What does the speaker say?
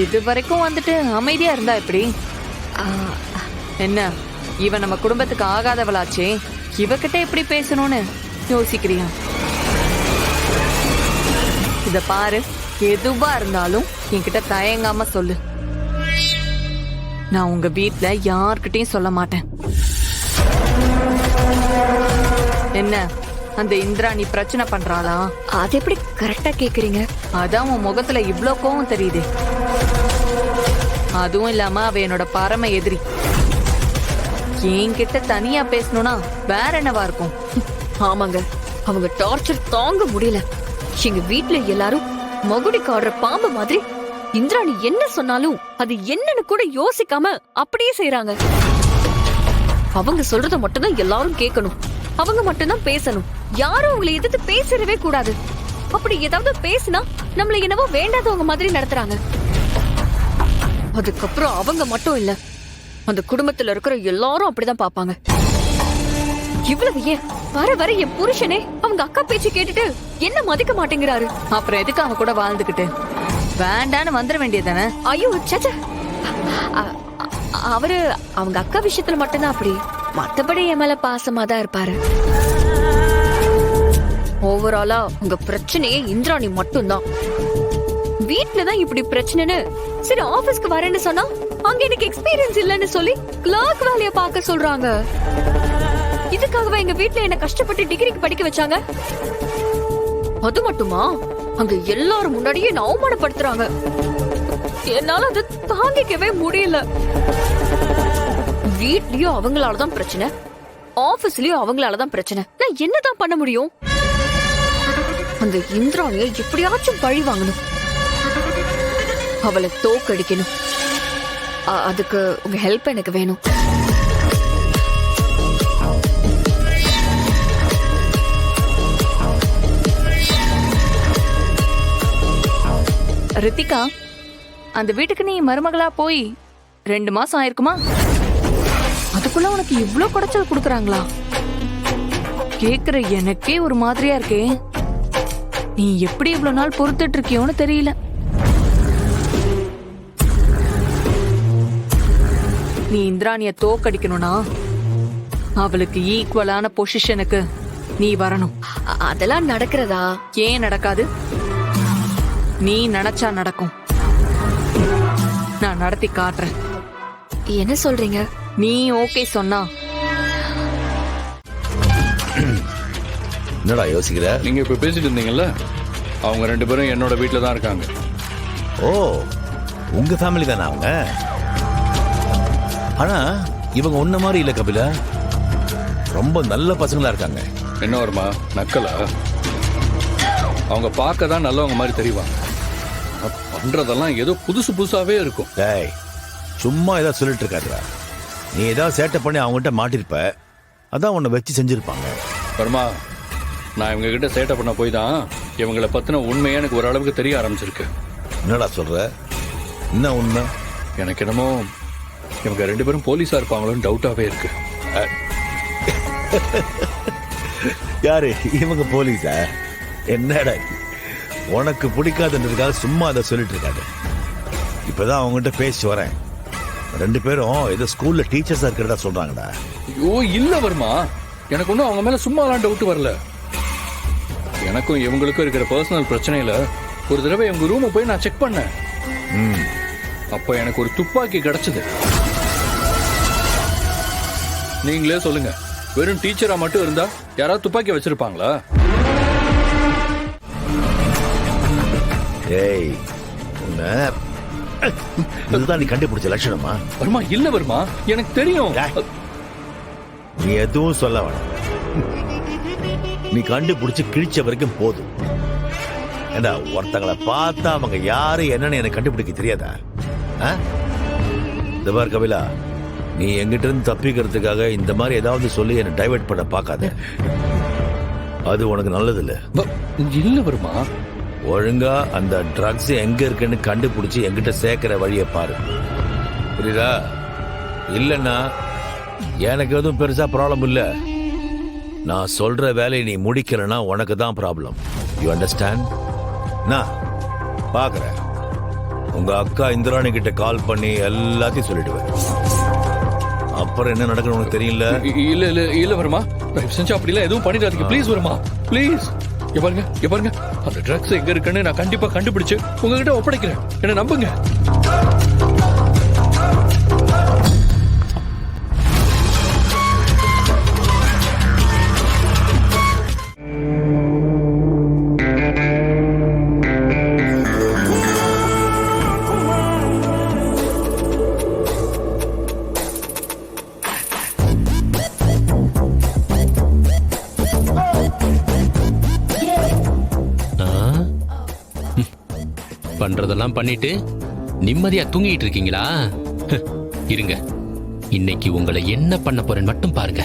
இது வரைக்கும் வந்துட்டு அமைதியா இருந்தா எப்படி? என்ன இவன் நம்ம குடும்பத்துக்கு ஆகாதவளாச்சே, இவகிட்ட எப்படி பேசணும்னு யோசிக்கிறியா? இத பாரு, எதுவா இருந்தாலும் என்கிட்ட தயங்காம சொல்லு. நான் உங்க வீட்ல யார்கிட்டயும் சொல்ல மாட்டேன். என்ன அந்த இந்திராணி பிரச்சனை பண்றாளா? அது எப்படி கரெக்டா கேக்குறீங்க? அதான் உன் முகத்துல இவ்ளோ கோவம் தெரியுது. அதுவும் இல்லாம அவ என்னோட பரம எதிரி. என்கிட்ட தனியா பேசணும்னா வேற என்னவா இருக்கும்? ஆமாங்க, அவங்க டார்ச்சர் தாங்க முடியல. எங்க வீட்ல எல்லாரும் மகுடி காடுற பாம்பு மாதிரி இந்திராணி என்ன சொன்னாலும் அது என்னன்னு கூட யோசிக்காம அப்படியே செய்யறாங்க. அவங்க சொல்றத மட்டும்தான் எல்லாரும் கேட்கணும், அவங்க மட்டும்தான் பேசணும். யாரும் அவங்களை எதிர்த்து பேசவே கூடாது. அப்படி ஏதாவது பேசினா நம்மள என்னவோ வேண்டாதவங்க மாதிரி நடத்துறாங்க. அதுக்கப்புறம் அவங்க மட்டும் இல்ல, அந்த குடும்பத்துல இருக்கிற எல்லாரும் அப்படிதான் பாப்பாங்க. இவ்வளவு ஏன் வர வர என் புருஷனே அவங்க அக்கா பேச்சு கேட்டுட்டு என்ன மதிக்க மாட்டேங்கிறாரு. அப்புறம் எதுக்கு அவன் கூட வாழ்ந்துகிட்டு? வேண்டான்னு வந்துட வேண்டியதானே? ஐயோ சச்ச, அவரு அவங்க அக்கா விஷயத்துல மட்டும்தான் அப்படி, மத்தபடி என் மேல பாசமா தான் இருப்பாரு. ஓவராலா உங்க பிரச்சனையே இந்திராணி மட்டும்தான். வீட்லதான் இப்படி பிரச்சனைன்னு சரி ஆபீஸ்க்கு வரேன்னு சொன்னா அங்க எனக்கு எக்ஸ்பீரியன்ஸ் இல்லன்னு சொல்லி கிளர்க் வேலைய பார்க்க சொல்றாங்க. இதுக்காகவே எங்க வீட்ல என்ன கஷ்டப்பட்டு டிகிரிக்கு படிக்க வச்சாங்க. அது மட்டுமா, அங்க எல்லாரும் முன்னாடியே என்ன அவமானப்படுத்துறாங்க. என்னால அது தாங்கிக்கவே முடியல. வீட்லயும் அவங்களாலதான் பிரச்சனை, ஆபீஸ்லயும் அவங்களாலதான் பிரச்சனை. நான் என்னதான் பண்ண முடியும்? அந்த இந்திராணிய எப்படியாச்சும் பழி வாங்கணும், அவளை தோக்கடிக்கணும். அதுக்கு உங்க ஹெல்ப் எனக்கு வேணும். ரித்திகா, அந்த வீட்டுக்கு நீ மருமகளா போய் 2 மாசம் ஆயிருக்குமா? அதுக்குள்ள உனக்கு இவ்ளோ குடைச்சல் குடுக்கறாங்களா? கேக்குற எனக்கே ஒரு மாதிரியா இருக்கே. நீ எப்படி இவ்வளவு நாள் பொறுத்துட்டு இருக்கியோன்னு தெரியல. நீ இந்திராணிய தோக்கடிக்கணும்னா அவளுக்கு ஈக்குவலான பொசிஷனுக்கு நீ வரணும். அதெல்லாம் நடக்கிறதா? ஏன் நடக்காது? நீ நினைச்சா நடக்கும். நான் நடத்தி காட்டுறேன். என்ன சொல்றீங்க? நீ ஓகே சொன்னா. என்னடா யோசிக்கிற? நீங்க இப்ப பேசிட்டு இருந்தீங்கல்ல, அவங்க 2 பேரும் என்னோட வீட்டுல தான் இருக்காங்க. ஓ, உங்க ஃபேமிலி தானே அவங்க? ஆனா இவங்க ஒன்ன மாதிரி இல்ல கபிலா, ரொம்ப நல்ல பசங்களா இருக்காங்க. என்ன வருமா நக்கலா? அவங்க பார்க்க தான் நல்லவங்க மாதிரி தெரிவாங்க, பண்றதெல்லாம் ஏதோ புதுசு புதுசாவே இருக்கும். டேய், சும்மா ஏதாவது சொல்லிட்டு இருக்காதுடா. நீ ஏதாவது சேட்டை பண்ணி அவங்ககிட்ட மாட்டிருப்ப, அதான் உன்னை வச்சு செஞ்சிருப்பாங்க. வருமா, நான் இவங்க கிட்ட சேட்டை பண்ண போய் தான் இவங்களை பத்தின உண்மையா எனக்கு ஓரளவுக்கு தெரிய ஆரம்பிச்சிருக்கு. என்னடா சொல்ற? என்ன உண்மை? எனக்கு என்னமோ இவங்க 2 பேரும் போலீஸா இருப்பாங்களோன்னு டவுட்டாவே இருக்கு. யாரு இவங்க? போலீஸா? என்னடா உனக்கு பிடிக்காதுன்றதுக்காக சும்மா அதை சொல்லிட்டு இருக்காது. இப்பதான் அவங்ககிட்ட பேசி வரேன். 2 பேரும் ஏதோ ஸ்கூல்ல டீச்சர்ஸா இருக்கிறதா சொல்றாங்கடா. ஐயோ இல்ல வருமா, எனக்கு ஒன்னும் அவங்க மேல சும்மாலாம் டவுட் வரல. எனக்கும் இவங்களுக்கும் இருக்கிற பர்சனல் பிரச்சனையில ஒரு தடவை இவங்க ரூமை போய் நான் செக் பண்ணேன். அப்ப எனக்கு ஒரு துப்பாக்கி கிடைச்சது. நீங்களே சொல்லுங்க, வெறும் டீச்சரா மட்டும் இருந்தா யாராவது துப்பாக்கி வச்சிருப்பாங்களா? ஏய், இதுதான் நீ கண்டுபிடிச்ச லட்சணமா? வருமா இல்ல வருமா, எனக்கு தெரியும். நீ எதுவும் சொல்ல வேணாம். நீ கண்டுபிடிச்சு கிழிச்ச வரைக்கும் போதும். ஏண்டா, ஒருத்தங்களை பார்த்தா அவங்க யாரு என்னன்னு எனக்கு கண்டுபிடிக்க தெரியாதா? இந்த பார் கபிலா, நீ எங்கிட்ட இருந்து தப்பிக்கிறதுக்காக இந்த மாதிரி ஏதாவது சொல்லி என்னை டைவர்ட் பண்ண பார்க்காத. அது உனக்கு நல்லது இல்ல. இல்ல வருமா, ஒழுங்கா அந்த ட்ரக்ஸ் எங்க இருக்குன்னு கண்டுபிடிச்சு என்கிட்ட சேர்க்கிற வழியை பாரு. புரியுதா? இல்லன்னா எனக்கு எதுவும் பெருசா ப்ராப்ளம் இல்ல. நான் சொல்ற வேலையை நீ முடிக்கலன்னா உனக்கு தான் ப்ராப்ளம். You understand? நான் பாக்குறேன். உங்க அக்கா இந்திராணி கிட்ட கால் பண்ணி எல்லாத்தையும் சொல்லிடுவேன். அப்புறம் என்ன நடக்குன்னு உனக்கு தெரியல. இல்ல இல்ல இல்ல வருமா, தயவு செஞ்சு அப்படிலாம் எதுவும் பண்ணிடாதீங்க ப்ளீஸ் வருமா ப்ளீஸ். பாருங்க அந்த ட்ரக்ஸ் எங்க இருக்குன்னு நான் கண்டிப்பா கண்டுபிடிச்சு உங்ககிட்ட ஒப்படைக்கிறேன், என்ன நம்புங்க. பண்றதெல்லாம் பண்ணிட்டு நிம்மதியா தூங்கிட்டு இருக்கீங்களா? இருங்க, இன்னைக்கு உங்களை என்ன பண்ண போறேன்னு மட்டும் பாருங்க.